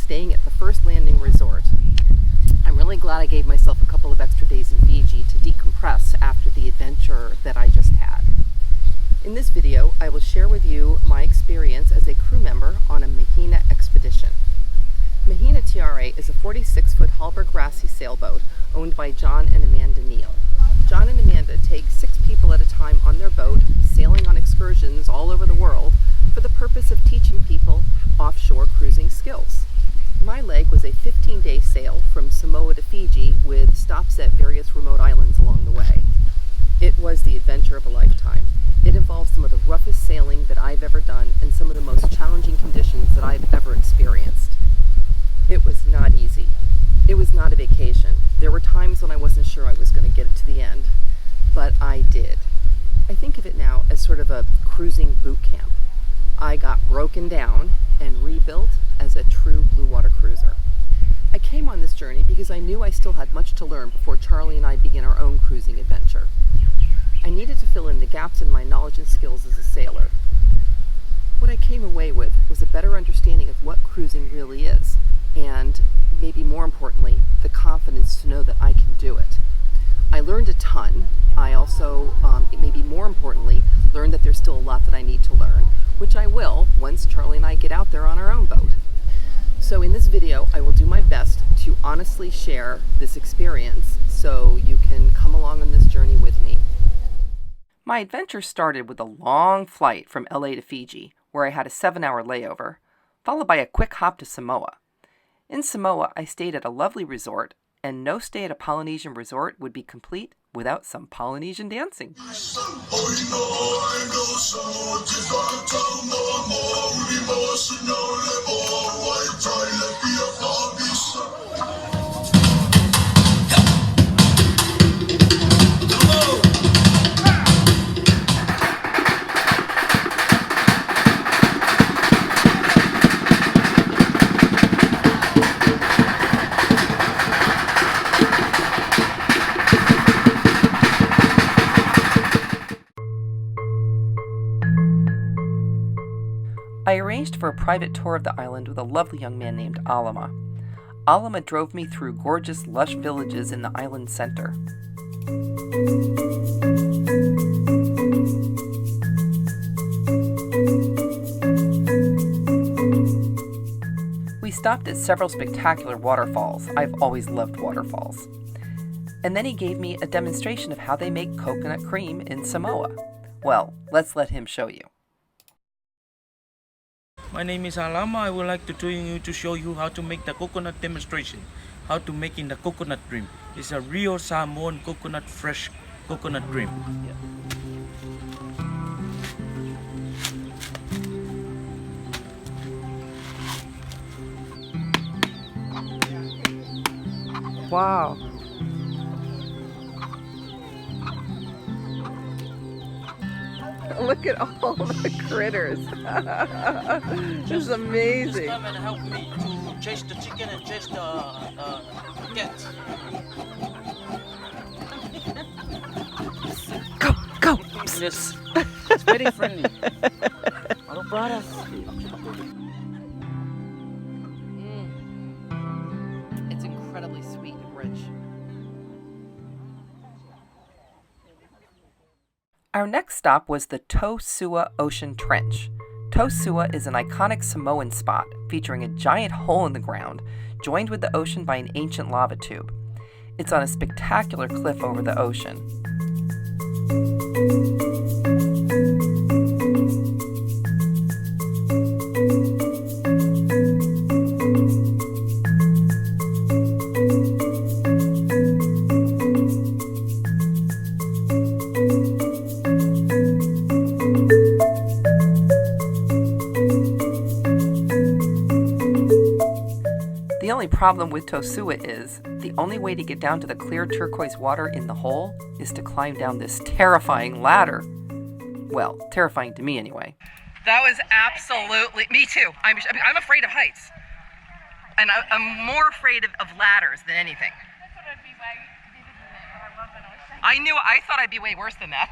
staying at the first landing resort. I'm really glad I gave myself a couple of extra days in Fiji to decompress after the adventure that I just had. In this video, I will share with you my experience as a crew member on a Mahina Expedition. Mahina TRA is a 46-foot Hallberg Rassi sailboat owned by John and Amanda Neal. John and Amanda take 6 people at a time on their boat, sailing on excursions all over the world for the purpose of teaching people offshore cruising skills. My leg was a 15-day sail from Samoa to Fiji with stops at various remote islands along the way. It was the adventure of a lifetime. It involved some of the roughest sailing that I've ever done and some of the most challenging conditions that I've ever experienced. It was not easy. It was not a vacation. There were times when I wasn't sure I was going to get it to the end, but I did. I think of it now as sort of a cruising boot camp. I got broken down and rebuilt as a true blue water cruiser. I came on this journey because I knew I still had much to learn before Charlie and I began our own cruising adventure. I needed to fill in the gaps in my knowledge and skills as a sailor. What I came away with was a better understanding of what cruising really is, and maybe more importantly, the confidence to know that I can do it. I learned a ton. I also, maybe more importantly, learned that there's still a lot that I need to learn, which I will once Charlie and I get out there on our own boat. So in this video, I will do my best to honestly share this experience so you can come along on this journey with me. My adventure started with a long flight from LA to Fiji, where I had a 7-hour layover, followed by a quick hop to Samoa. In Samoa, I stayed at a lovely resort, and no stay at a Polynesian resort would be complete without some Polynesian dancing. I arranged for a private tour of the island with a lovely young man named Alama. Alama drove me through gorgeous, lush villages in the island center. We stopped at several spectacular waterfalls. I've always loved waterfalls. And then he gave me a demonstration of how they make coconut cream in Samoa. Well, let's let him show you. My name is Alama. I would like to show you how to make the coconut demonstration. How to make in the coconut cream. It's a real Samoan coconut, fresh coconut cream. Wow. Look at all the critters. This is amazing. Just come and help me to chase the chicken and chase the cats. Go. Yes. It's very friendly. Hello, brother. It's incredibly sweet and rich. Our next stop was the Tōsua Ocean Trench. Tōsua is an iconic Samoan spot featuring a giant hole in the ground joined with the ocean by an ancient lava tube. It's on a spectacular cliff over the ocean. The only problem with Tōsua is the only way to get down to the clear turquoise water in the hole is to climb down this terrifying ladder. Well, terrifying to me anyway. That was absolutely, me too. I'm afraid of heights. And I'm more afraid of ladders than anything. I thought I'd be way worse than that.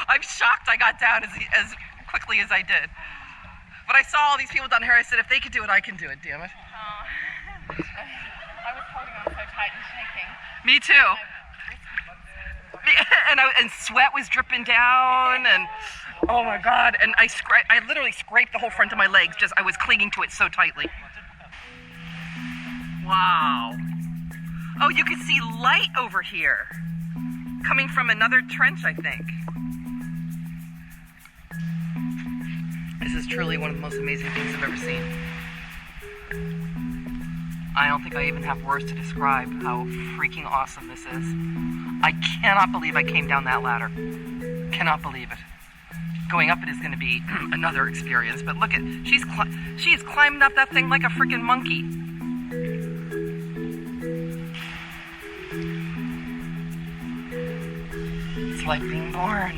I'm shocked I got down as quickly as I did. But I saw all these people down here. I said, if they could do it, I can do it, damn it. I was holding on so tight and shaking. Me too. And sweat was dripping down, and oh my God. And I literally scraped the whole front of my legs. I was clinging to it so tightly. Wow. Oh, you can see light over here. Coming from another trench, I think. This is truly one of the most amazing things I've ever seen. I don't think I even have words to describe how freaking awesome this is. I cannot believe I came down that ladder. Cannot believe it. Going up it is going to be another experience, but look at, she is climbing up that thing like a freaking monkey. It's like being born.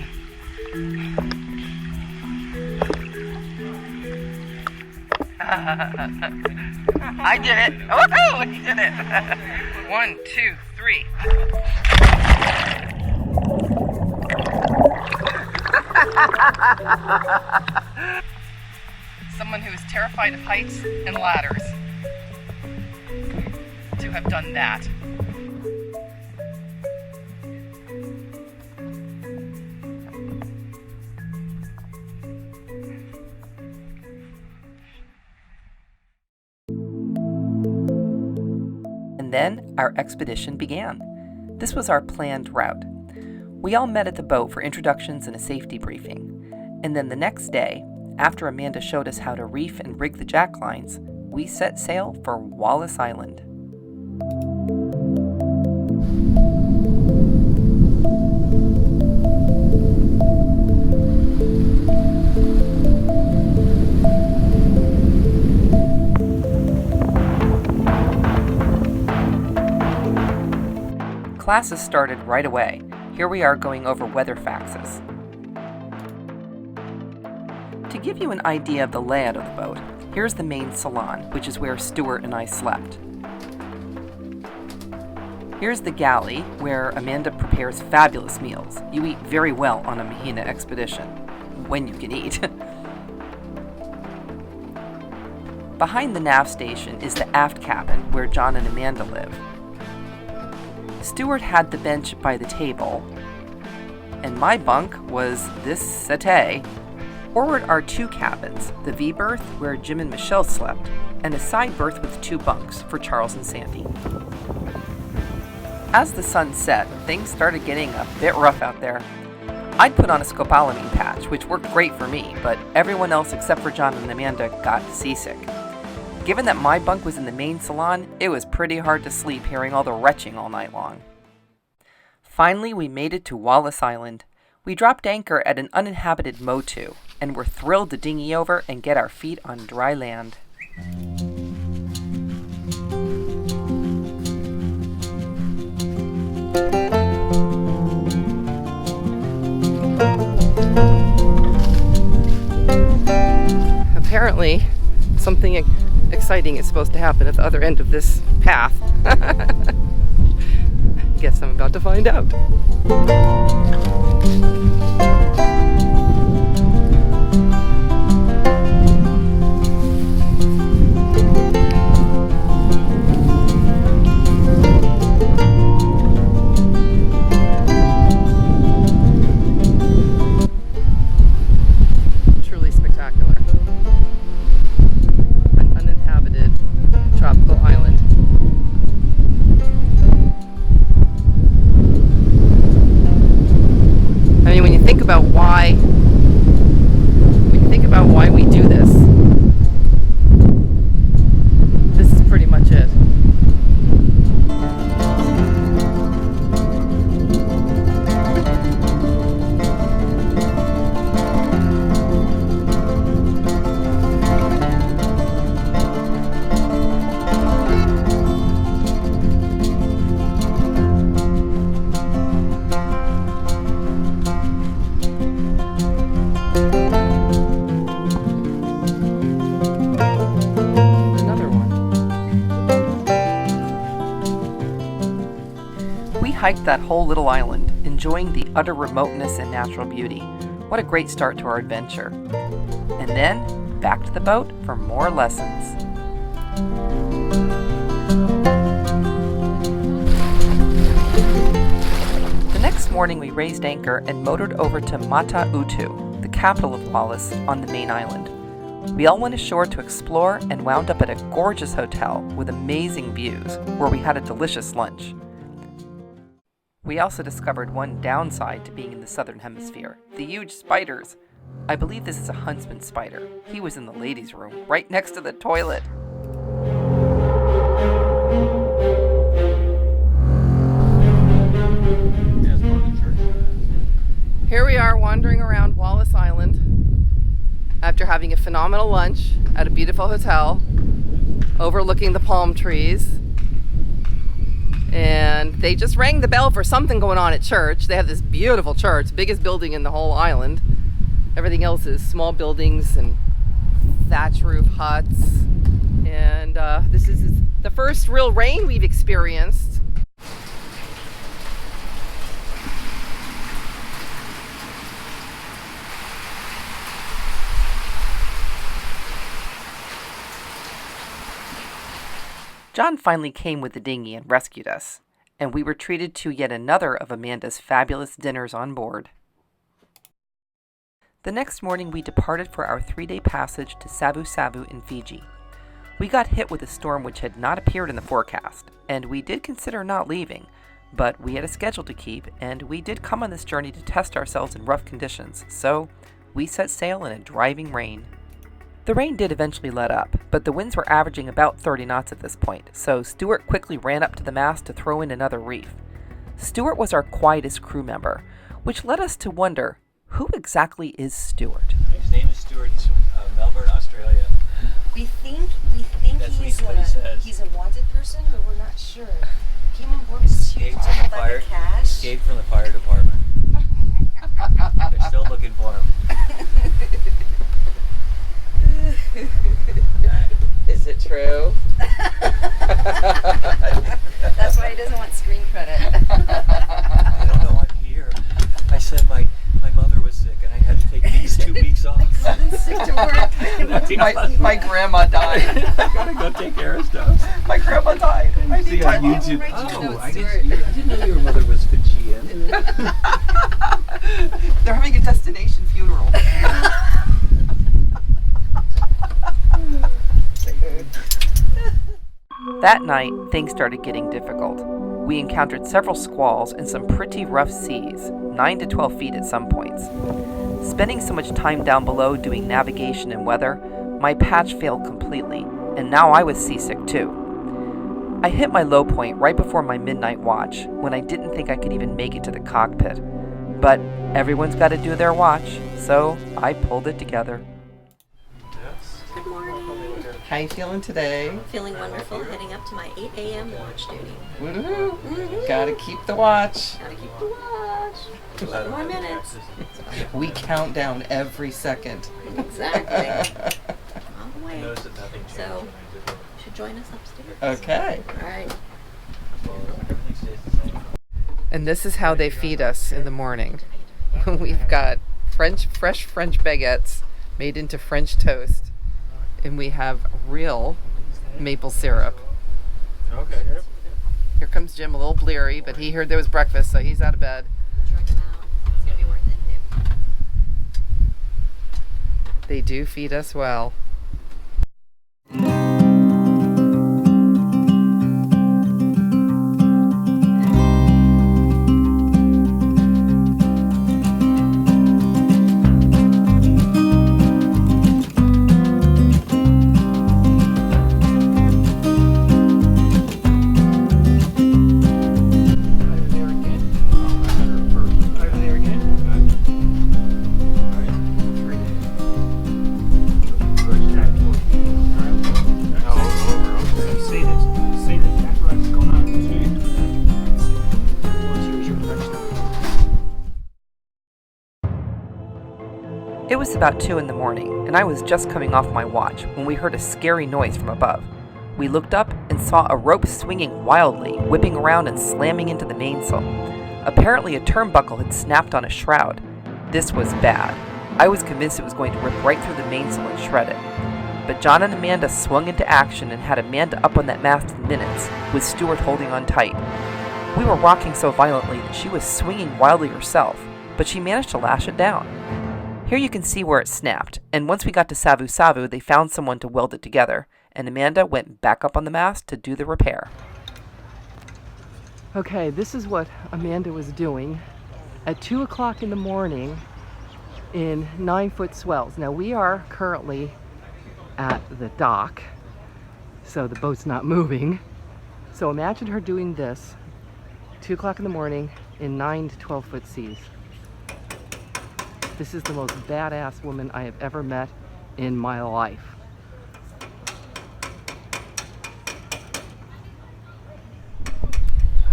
I did it. Oh, I did it. 1, 2, 3. Someone who is terrified of heights and ladders to have done that. And then our expedition began. This was our planned route. We all met at the boat for introductions and a safety briefing. And then the next day, after Amanda showed us how to reef and rig the jacklines, we set sail for Wallis Island. Classes started right away. Here we are going over weather faxes. To give you an idea of the layout of the boat, here's the main salon, which is where Stuart and I slept. Here's the galley, where Amanda prepares fabulous meals. You eat very well on a Mahina Expedition, when you can eat. Behind the nav station is the aft cabin, where John and Amanda live. Stuart had the bench by the table, and my bunk was this settee. Forward are 2 cabins, the V berth where Jim and Michel slept, and a side berth with 2 bunks for Charles and Sandy. As the sun set, things started getting a bit rough out there. I'd put on a scopolamine patch, which worked great for me, but everyone else except for John and Amanda got seasick. Given that my bunk was in the main salon, it was pretty hard to sleep hearing all the retching all night long. Finally, we made it to Wallis Island. We dropped anchor at an uninhabited Motu, and were thrilled to dinghy over and get our feet on dry land. Apparently, something exciting is supposed to happen at the other end of this path. Guess I'm about to find out. Truly spectacular. An uninhabited tropical island. I mean, when you think about why we do this, this is pretty much it. Hiked that whole little island, enjoying the utter remoteness and natural beauty. What a great start to our adventure. And then back to the boat for more lessons. The next morning we raised anchor and motored over to Mata Utu, the capital of Wallis, on the main island. We all went ashore to explore and wound up at a gorgeous hotel with amazing views, where we had a delicious lunch. We also discovered one downside to being in the southern hemisphere: the huge spiders. I believe this is a huntsman spider. He was in the ladies' room, right next to the toilet. Here we are wandering around Wallis Island after having a phenomenal lunch at a beautiful hotel overlooking the palm trees. And they just rang the bell for something going on at church. They have this beautiful church, biggest building in the whole island. Everything else is small buildings and thatch roof huts. And this is the first real rain we've experienced. John finally came with the dinghy and rescued us, and we were treated to yet another of Amanda's fabulous dinners on board. The next morning we departed for our 3-day passage to Savu Savu in Fiji. We got hit with a storm which had not appeared in the forecast, and we did consider not leaving, but we had a schedule to keep, and we did come on this journey to test ourselves in rough conditions, so we set sail in a driving rain. The rain did eventually let up, but the winds were averaging about 30 knots at this point, so Stuart quickly ran up to the mast to throw in another reef. Stuart was our quietest crew member, which led us to wonder, who exactly is Stuart? His name is Stuart. He's from Melbourne, Australia. We think That's he's what he says. he's a wanted person, but we're not sure. Came on board with huge Escaped from the fire. like cash. Escaped from the fire department. They're still looking for him. Is it true? That's why he doesn't want screen credit. I don't know. I'm here. I said my mother was sick, and I had to take these 2 weeks off. Sick to work. My grandma died. I gotta go take care of stuff. My grandma died. I See need on time off. YouTube. Right, you know Oh, it's I Stuart. didn't know your mother was Fijian. They're having a destination funeral. That night, things started getting difficult. We encountered several squalls and some pretty rough seas, 9 to 12 feet at some points. Spending so much time down below doing navigation and weather, my patch failed completely, and now I was seasick too. I hit my low point right before my midnight watch, when I didn't think I could even make it to the cockpit. But everyone's got to do their watch, so I pulled it together. Good morning. How you feeling today? Feeling wonderful. Heading up to my 8 a.m. watch duty. Woohoo! Gotta keep the watch. Gotta keep the watch. 8 more minutes. We count down every second. Exactly. On the way. Notice that nothing changed. So, you should join us upstairs. Okay. All right. Everything stays the same. And this is how they feed us in the morning. We've got fresh French baguettes made into French toast. And we have real maple syrup. Okay. Here comes Jim, a little bleary, but he heard there was breakfast, so he's out of bed. Drug them out. It's gonna be worth it, babe. They do feed us well. It was about 2 in the morning, and I was just coming off my watch when we heard a scary noise from above. We looked up and saw a rope swinging wildly, whipping around and slamming into the mainsail. Apparently a turnbuckle had snapped on a shroud. This was bad. I was convinced it was going to rip right through the mainsail and shred it. But John and Amanda swung into action and had Amanda up on that mast in minutes, with Stuart holding on tight. We were rocking so violently that she was swinging wildly herself, but she managed to lash it down. Here you can see where it snapped, and once we got to Savu Savu, they found someone to weld it together, and Amanda went back up on the mast to do the repair. Okay, this is what Amanda was doing at 2 o'clock in the morning in 9-foot swells. Now we are currently at the dock, so the boat's not moving. So imagine her doing this 2 o'clock in the morning in 9 to 12-foot seas. This is the most badass woman I have ever met in my life.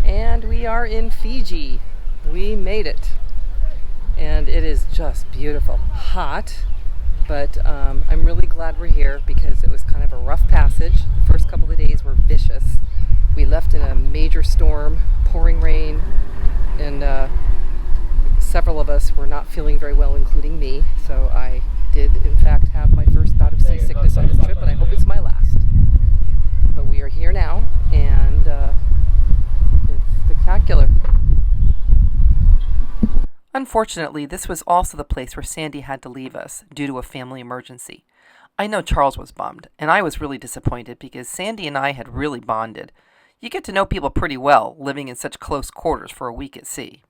And we are in Fiji. We made it. And it is just beautiful. Hot, but I'm really glad we're here because it was kind of a rough passage. The first couple of days were vicious. We left in a major storm, pouring rain, and several of us were not feeling very well, including me. So I did, in fact, have my first bout of seasickness on this trip, and I hope it's my last. But we are here now, and it's spectacular. Unfortunately, this was also the place where Sandy had to leave us due to a family emergency. I know Charles was bummed, and I was really disappointed because Sandy and I had really bonded. You get to know people pretty well, living in such close quarters for a week at sea.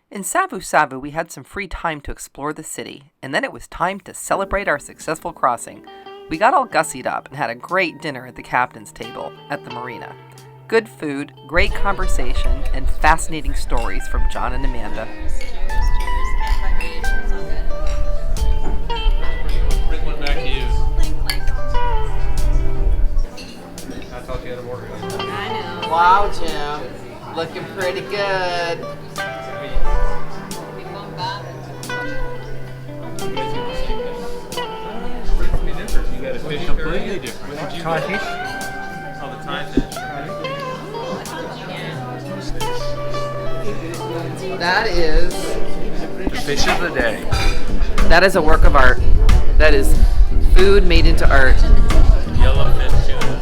In Savu Savu, we had some free time to explore the city, and then it was time to celebrate our successful crossing. We got all gussied up and had a great dinner at the captain's table at the marina. Good food, great conversation, and fascinating stories from John and Amanda. Bring one back to you. I thought you had a work. I know. Wow, Jim. Looking pretty good. You got a fish completely different. Thai fish? Oh, the Thai fish. That is The fish of the day. That is a work of art. That is food made into art. Yellowfin tuna.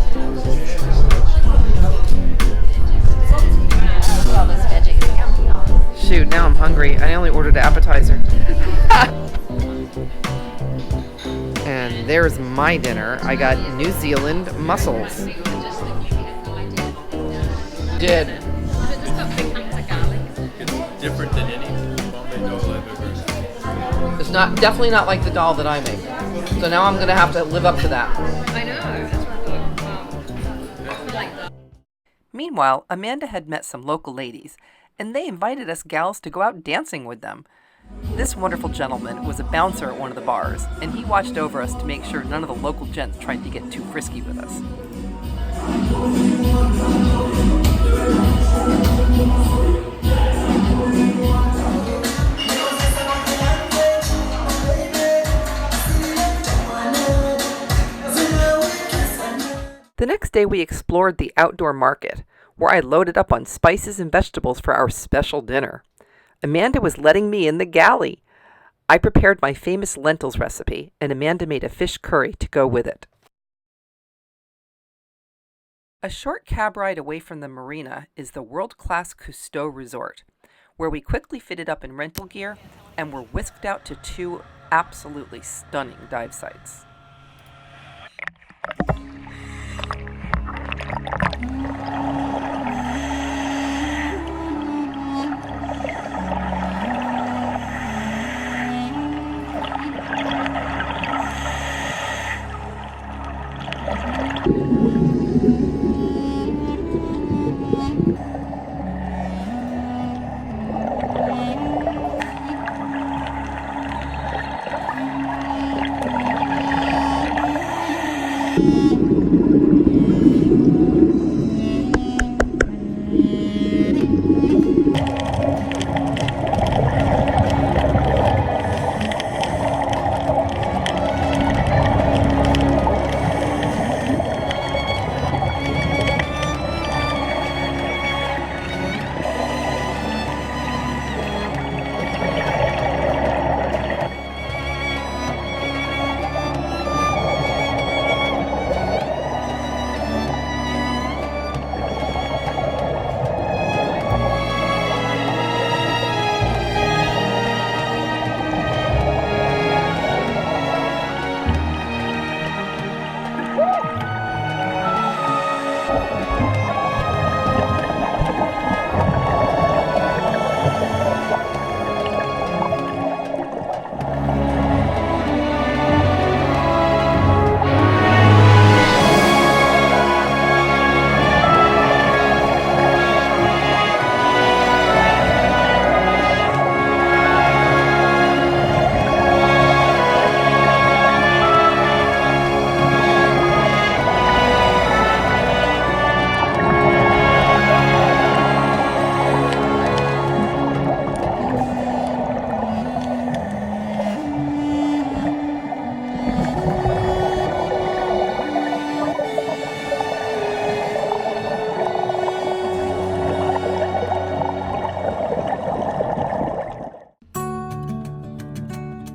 All this veggies. Shoot, now I'm hungry. I only ordered an appetizer. And there's my dinner. I got New Zealand mussels. Did. It's different than any Bombay dal I've ever. It's not definitely not like the dal that I make. So now I'm gonna have to live up to that. I know. That's what I thought. Like that. Meanwhile, Amanda had met some local ladies, and they invited us gals to go out dancing with them. This wonderful gentleman was a bouncer at one of the bars, and he watched over us to make sure none of the local gents tried to get too frisky with us. The next day we explored the outdoor market, where I loaded up on spices and vegetables for our special dinner. Amanda was letting me in the galley. I prepared my famous lentils recipe, and Amanda made a fish curry to go with it. A short cab ride away from the marina is the world-class Cousteau resort, where we quickly fitted up in rental gear and were whisked out to two absolutely stunning dive sites.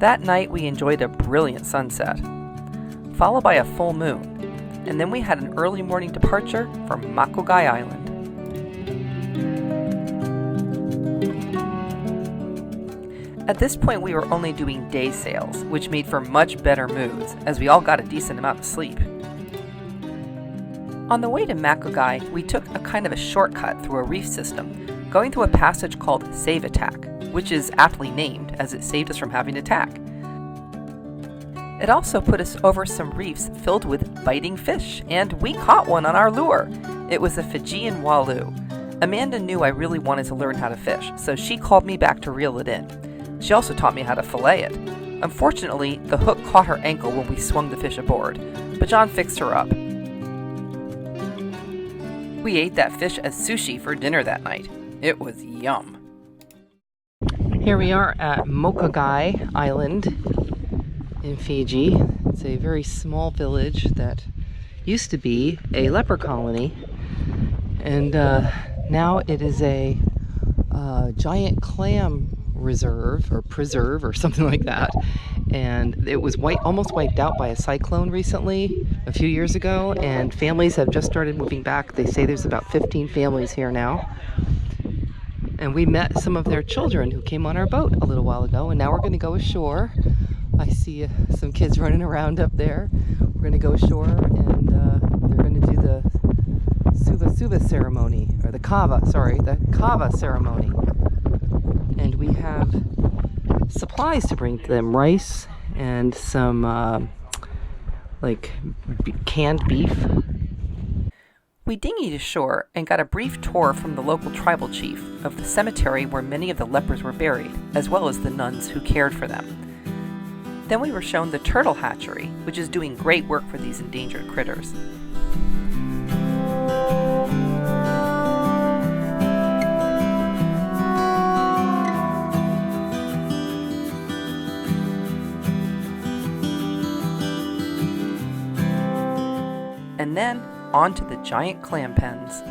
That night we enjoyed a brilliant sunset, followed by a full moon, and then we had an early morning departure for Makogai Island. At this point we were only doing day sails, which made for much better moods, as we all got a decent amount of sleep. On the way to Makogai, we took a kind of a shortcut through a reef system, going through a passage called Save Attack, which is aptly named as it saved us from having to tack. It also put us over some reefs filled with biting fish, and we caught one on our lure. It was a Fijian walu. Amanda knew I really wanted to learn how to fish, so she called me back to reel it in. She also taught me how to fillet it. Unfortunately, the hook caught her ankle when we swung the fish aboard, but John fixed her up. We ate that fish as sushi for dinner that night. It was yum. Here we are at Makogai Island in Fiji. It's a very small village that used to be a leper colony, and now it is a giant clam reserve or preserve or something like that. And it was almost wiped out by a cyclone recently, a few years ago, and families have just started moving back. They say there's about 15 families here now. And we met some of their children who came on our boat a little while ago, and now we're going to go ashore. I see some kids running around up there. We're going to go ashore, and they're going to do the suva ceremony, or the kava ceremony. And we have supplies to bring to them, rice and some canned beef. We dinghied ashore and got a brief tour from the local tribal chief of the cemetery where many of the lepers were buried, as well as the nuns who cared for them. Then we were shown the turtle hatchery, which is doing great work for these endangered critters. And then on to the giant clam pens.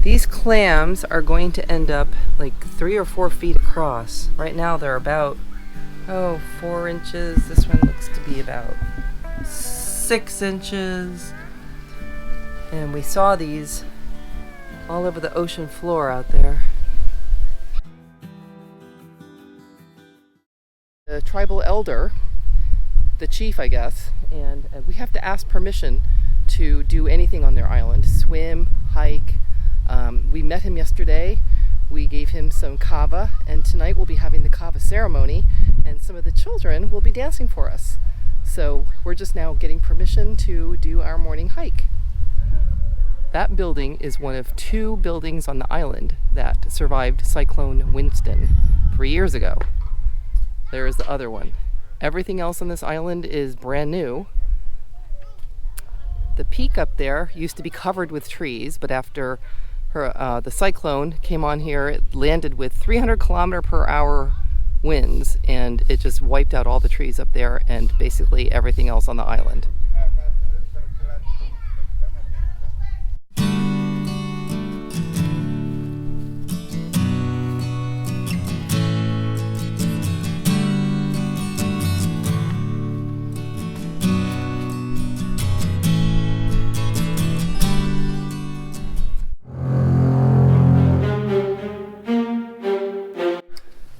These clams are going to end up like 3 or 4 feet across. Right now they're about 4 inches. This one looks to be about 6 inches. And we saw these all over the ocean floor out there. The tribal elder, the chief, I guess, and we have to ask permission to do anything on their island, swim, hike. We met him yesterday. We gave him some kava, and tonight we'll be having the kava ceremony, and some of the children will be dancing for us. So we're just now getting permission to do our morning hike. That building is one of 2 buildings on the island that survived Cyclone Winston 3 years ago. There is the other one. Everything else on this island is brand new. The peak up there used to be covered with trees, but after the cyclone came on here, it landed with 300 km/h winds, and it just wiped out all the trees up there and basically everything else on the island.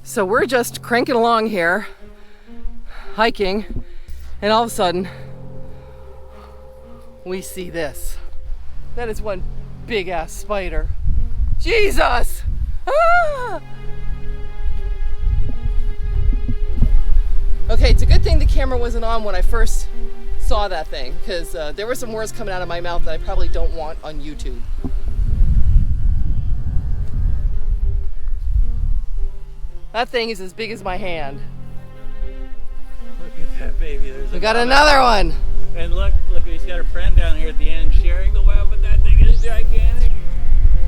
So we're just cranking along here, hiking, and all of a sudden, we see this. That is one big ass spider. Jesus! Ah! Okay, it's a good thing the camera wasn't on when I first saw that thing, because there were some words coming out of my mouth that I probably don't want on YouTube. That thing is as big as my hand. Look at that baby. We got another one. And look, he's got a friend down here at the end sharing the web, but that thing is gigantic.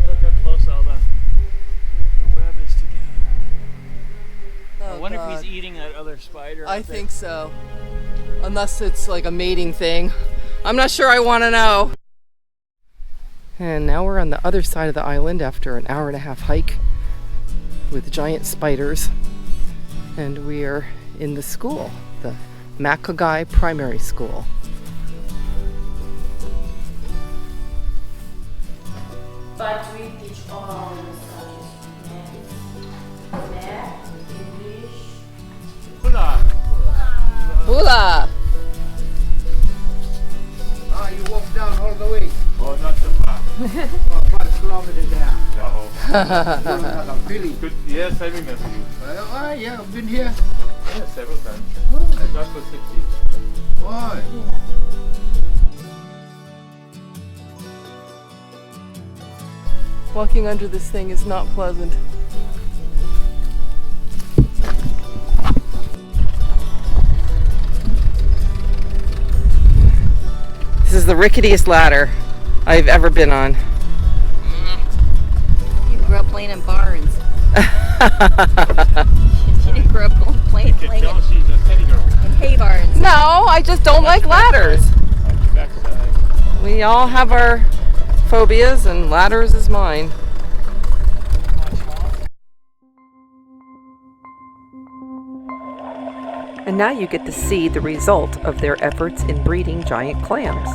Look how close all the web is together. Oh, I wonder God. if he's eating that other spider. I think so. Unless it's like a mating thing. I'm not sure I want to know. And now we're on the other side of the island after an hour-and-a-half hike with giant spiders. And we are in the school, the Makogai Primary School. But we teach all the subjects. Math, English. Hula! Ah, you walk down all the way. Oh, not so far. 5 kilometers down. Uh-oh. Really? Good. Yes, I remember you. Yeah, I've been here. Yeah, several times. I got for 6 years. Why? Walking under this thing is not pleasant. This is the ricketiest ladder I've ever been on. You grew up playing in barns. She didn't grow up playing You can tell she's a city girl. in hay barns. No, I just don't like ladders. Backside. We all have our phobias, and ladders is mine. And now you get to see the result of their efforts in breeding giant clams.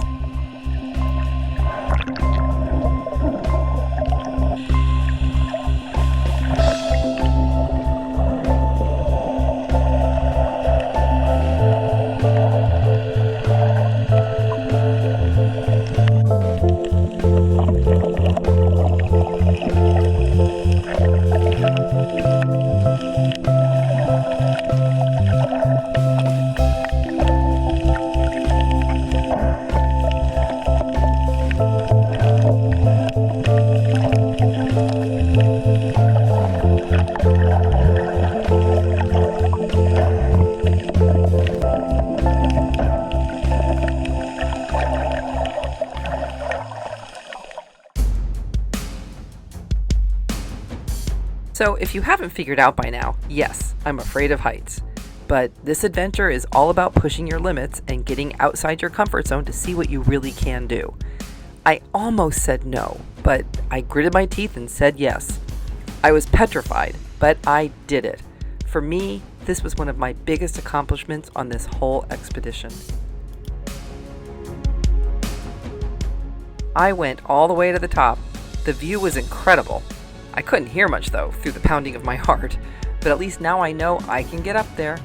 So if you haven't figured out by now, yes, I'm afraid of heights. But this adventure is all about pushing your limits and getting outside your comfort zone to see what you really can do. I almost said no, but I gritted my teeth and said yes. I was petrified, but I did it. For me, this was one of my biggest accomplishments on this whole expedition. I went all the way to the top. The view was incredible. I couldn't hear much though, through the pounding of my heart, but at least now I know I can get up there.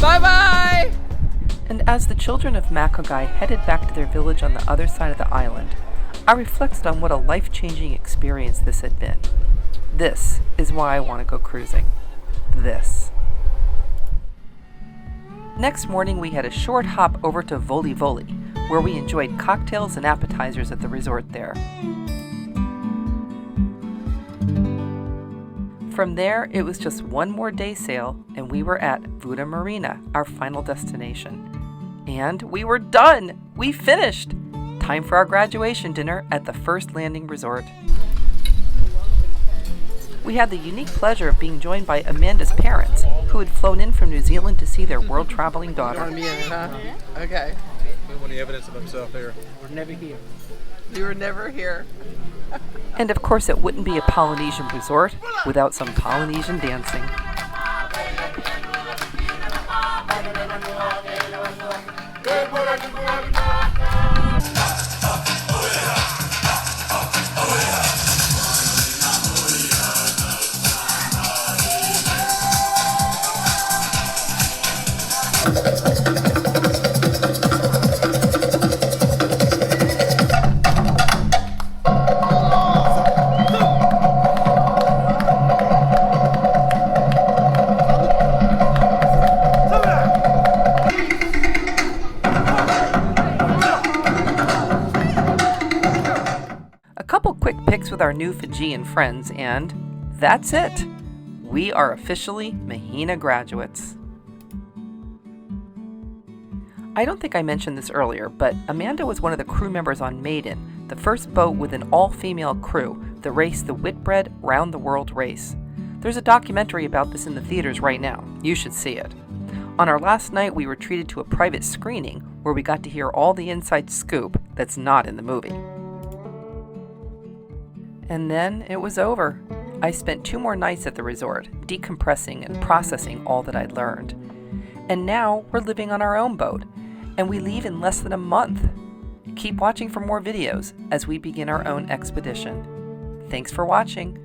Bye-bye! And as the children of Makogai headed back to their village on the other side of the island, I reflected on what a life-changing experience this had been. This is why I want to go cruising. This. Next morning, we had a short hop over to Voli Voli, where we enjoyed cocktails and appetizers at the resort there. From there, it was just one more day sail, and we were at Vuda Marina, our final destination. And we were done! We finished! Time for our graduation dinner at the first landing resort. We had the unique pleasure of being joined by Amanda's parents, who had flown in from New Zealand to see their world-traveling daughter. Okay. We want any evidence of himself here. We're never here. You were never here. And of course, it wouldn't be a Polynesian resort without some Polynesian dancing. With our new Fijian friends, and that's it. We are officially Mahina graduates. I don't think I mentioned this earlier, but Amanda was one of the crew members on Maiden, the first boat with an all-female crew that raced the Whitbread Round the World race. There's a documentary about this in the theaters right now. You should see it. On our last night, we were treated to a private screening where we got to hear all the inside scoop that's not in the movie. And then it was over. I spent 2 more nights at the resort, decompressing and processing all that I'd learned. And now we're living on our own boat, and we leave in less than a month. Keep watching for more videos as we begin our own expedition. Thanks for watching.